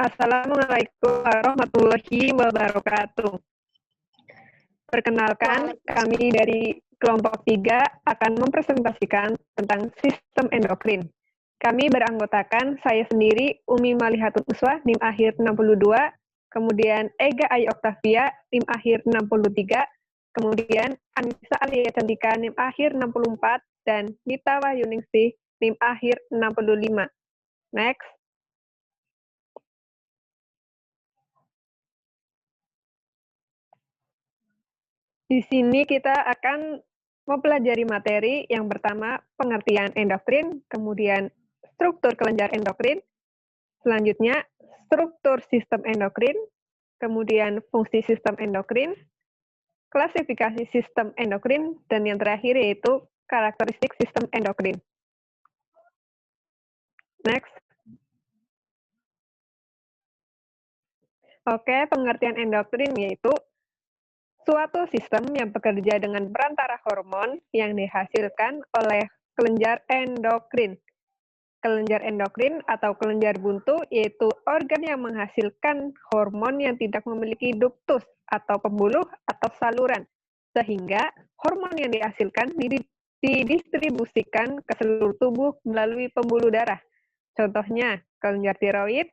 Assalamualaikum warahmatullahi wabarakatuh. Perkenalkan, kami dari kelompok 3 akan mempresentasikan tentang sistem endokrin. Kami beranggotakan saya sendiri, Umi Malihatun Uswah, NIM akhir 62, kemudian Ega Ayu Oktavia, NIM akhir 63, kemudian Anissa Alia Cantika, NIM akhir 64, dan Nita Wahyuningsih, NIM akhir 65. Next. Di sini kita akan mempelajari materi yang pertama pengertian endokrin, kemudian struktur kelenjar endokrin, selanjutnya struktur sistem endokrin, kemudian fungsi sistem endokrin, klasifikasi sistem endokrin, dan yang terakhir yaitu karakteristik sistem endokrin. Next. Oke, pengertian endokrin yaitu suatu sistem yang bekerja dengan perantara hormon yang dihasilkan oleh kelenjar endokrin. Kelenjar endokrin atau kelenjar buntu yaitu organ yang menghasilkan hormon yang tidak memiliki duktus atau pembuluh atau saluran, sehingga hormon yang dihasilkan didistribusikan ke seluruh tubuh melalui pembuluh darah. Contohnya, kelenjar tiroid,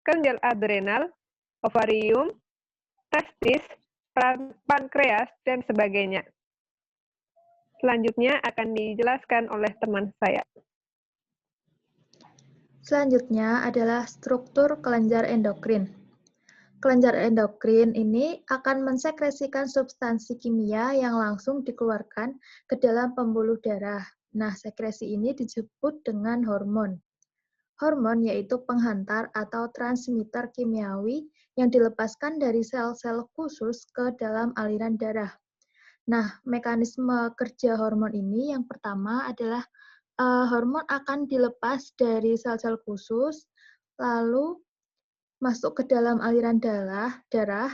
kelenjar adrenal, ovarium, testis, pankreas, dan sebagainya. Selanjutnya akan dijelaskan oleh teman saya. Selanjutnya adalah struktur kelenjar endokrin. Kelenjar endokrin ini akan mensekresikan substansi kimia yang langsung dikeluarkan ke dalam pembuluh darah. Nah, sekresi ini disebut dengan hormon. Hormon yaitu penghantar atau transmitter kimiawi yang dilepaskan dari sel-sel khusus ke dalam aliran darah. Nah, mekanisme kerja hormon ini yang pertama adalah hormon akan dilepas dari sel-sel khusus, lalu masuk ke dalam aliran darah,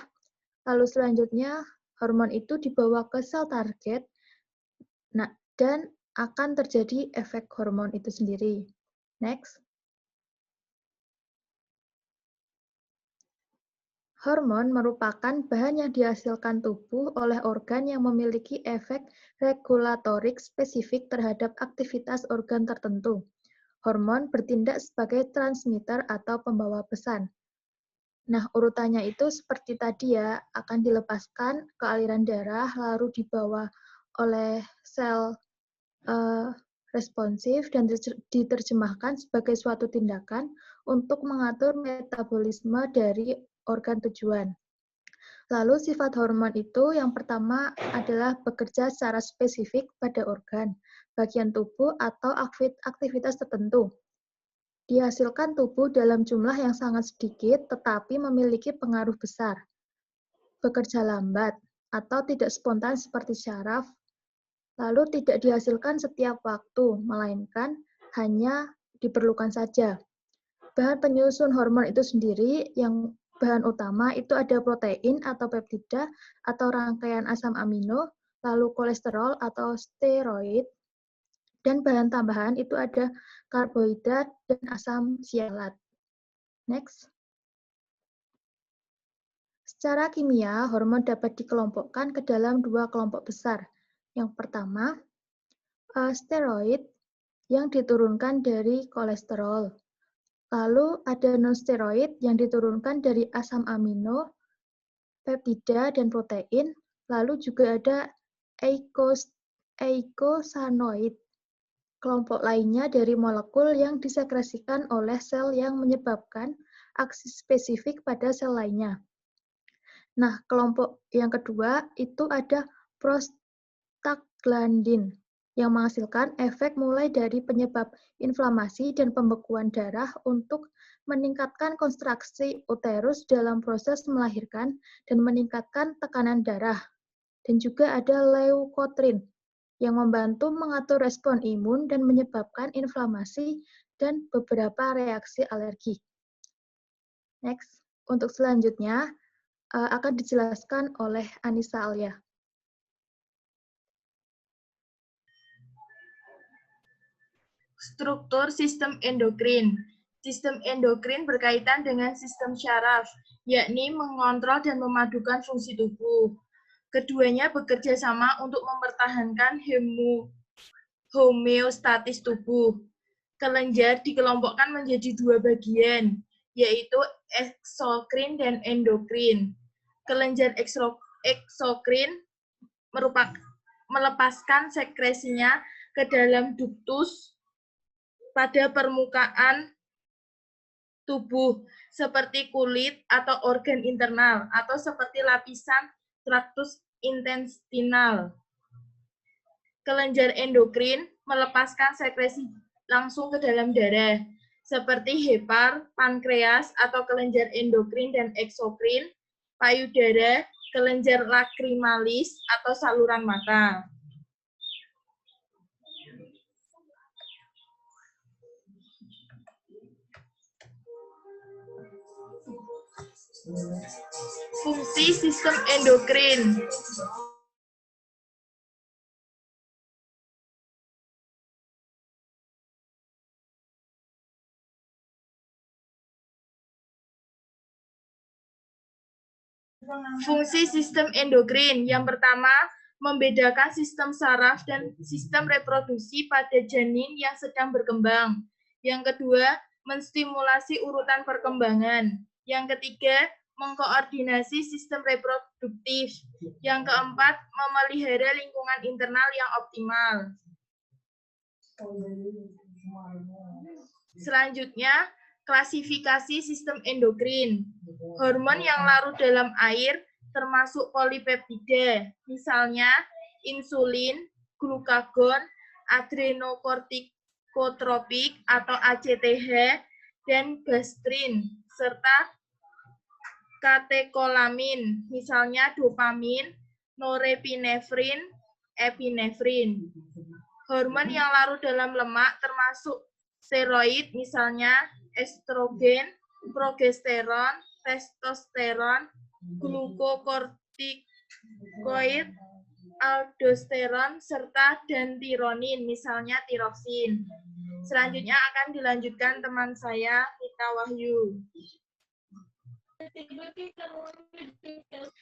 lalu selanjutnya hormon itu dibawa ke sel target, nah, dan akan terjadi efek hormon itu sendiri. Next. Hormon merupakan bahan yang dihasilkan tubuh oleh organ yang memiliki efek regulatorik spesifik terhadap aktivitas organ tertentu. Hormon bertindak sebagai transmitter atau pembawa pesan. Nah, urutannya itu seperti tadi ya, akan dilepaskan ke aliran darah, lalu dibawa oleh sel responsif dan diterjemahkan sebagai suatu tindakan untuk mengatur metabolisme dari organ tujuan. Lalu sifat hormon itu yang pertama adalah bekerja secara spesifik pada organ, bagian tubuh, atau aktivitas tertentu. Dihasilkan tubuh dalam jumlah yang sangat sedikit tetapi memiliki pengaruh besar. Bekerja lambat atau tidak spontan seperti syaraf, lalu tidak dihasilkan setiap waktu, melainkan hanya diperlukan saja. Bahan penyusun hormon itu sendiri yang bahan utama itu ada protein atau peptida atau rangkaian asam amino, lalu kolesterol atau steroid, dan bahan tambahan itu ada karbohidrat dan asam sialat. Next. Secara kimia, hormon dapat dikelompokkan ke dalam dua kelompok besar. Yang pertama, steroid yang diturunkan dari kolesterol. Lalu ada non-steroid yang diturunkan dari asam amino, peptida, dan protein. Lalu juga ada eikosanoid, kelompok lainnya dari molekul yang disekresikan oleh sel yang menyebabkan aksi spesifik pada sel lainnya. Nah, kelompok yang kedua itu ada prostaglandin yang menghasilkan efek mulai dari penyebab inflamasi dan pembekuan darah untuk meningkatkan kontraksi uterus dalam proses melahirkan dan meningkatkan tekanan darah. Dan juga ada leukotrin yang membantu mengatur respon imun dan menyebabkan inflamasi dan beberapa reaksi alergi. Next, untuk selanjutnya akan dijelaskan oleh Anissa Alia. Struktur sistem endokrin. Sistem endokrin berkaitan dengan sistem syaraf, yakni mengontrol dan memadukan fungsi tubuh. Keduanya bekerja sama untuk mempertahankan homeostatis tubuh. Kelenjar dikelompokkan menjadi dua bagian, yaitu eksokrin dan endokrin. Kelenjar eksokrin melepaskan sekresinya ke dalam duktus pada permukaan tubuh, seperti kulit atau organ internal, atau seperti lapisan traktus intestinal. Kelenjar endokrin melepaskan sekresi langsung ke dalam darah, seperti hepar, pankreas, atau kelenjar endokrin dan eksokrin, payudara, kelenjar lacrimalis, atau saluran mata. Fungsi sistem endokrin. Fungsi sistem endokrin. Yang pertama, membedakan sistem saraf dan sistem reproduksi pada janin yang sedang berkembang. Yang kedua, menstimulasi urutan perkembangan. Yang ketiga, mengkoordinasi sistem reproduktif. Yang keempat, memelihara lingkungan internal yang optimal. Selanjutnya, klasifikasi sistem endokrin. Hormon yang larut dalam air termasuk polipeptida, misalnya insulin, glukagon, adrenokortikotropik atau ACTH, dan gastrin, serta katekolamin, misalnya dopamin, norepinefrin, epinefrin. Hormon yang larut dalam lemak termasuk steroid, misalnya estrogen, progesteron, testosteron, glukokortikoid, aldosteron, serta dantironin, misalnya tiroksin. Selanjutnya akan dilanjutkan teman saya, Nita Wahyu.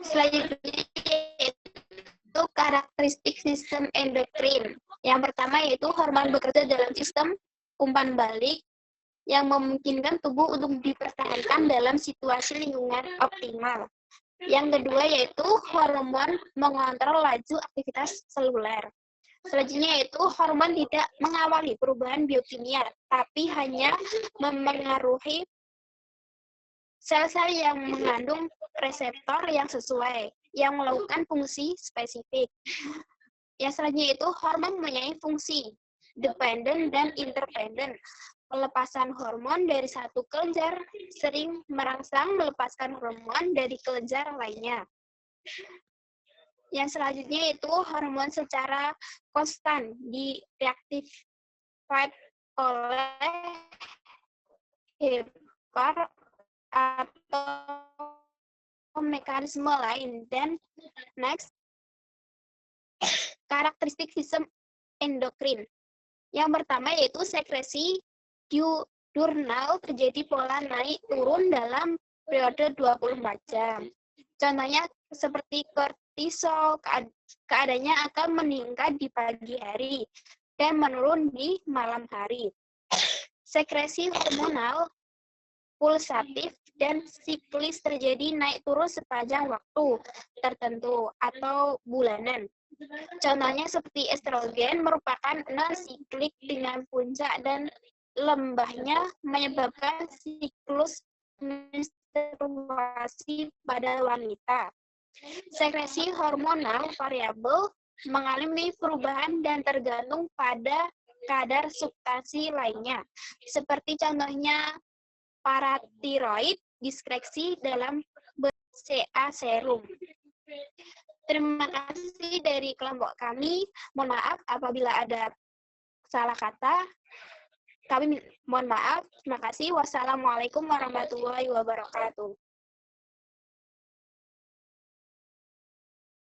Selanjutnya yaitu karakteristik sistem endokrin. Yang pertama yaitu hormon bekerja dalam sistem umpan balik yang memungkinkan tubuh untuk dipertahankan dalam situasi lingkungan optimal. Yang kedua yaitu hormon mengontrol laju aktivitas seluler. Selanjutnya yaitu hormon tidak mengawali perubahan biokimia, tapi hanya memengaruhi sel-sel yang mengandung reseptor yang sesuai, yang melakukan fungsi spesifik. Yang selanjutnya itu hormon mempunyai fungsi dependen dan interdependen. Pelepasan hormon dari satu kelenjar sering merangsang melepaskan hormon dari kelenjar lainnya. Yang selanjutnya itu hormon secara konstan direaktifkan oleh hepar atau mekanisme lain. Dan next, karakteristik sistem endokrin. Yang pertama yaitu sekresi diurnal terjadi pola naik turun dalam periode 24 jam. Contohnya seperti kortisol, keadaannya akan meningkat di pagi hari dan menurun di malam hari. Sekresi hormonal pulsatif dan siklis terjadi naik turun sepanjang waktu tertentu atau bulanan. Contohnya seperti estrogen merupakan non-siklik dengan puncak dan lembahnya menyebabkan siklus menstruasi pada wanita. Sekresi hormonal variabel mengalami perubahan dan tergantung pada kadar substansi lainnya, seperti contohnya paratiroid diskresi dalam CA serum. Terima kasih dari kelompok kami. Mohon maaf apabila ada salah kata. Kami mohon maaf. Terima kasih. Wassalamualaikum warahmatullahi wabarakatuh.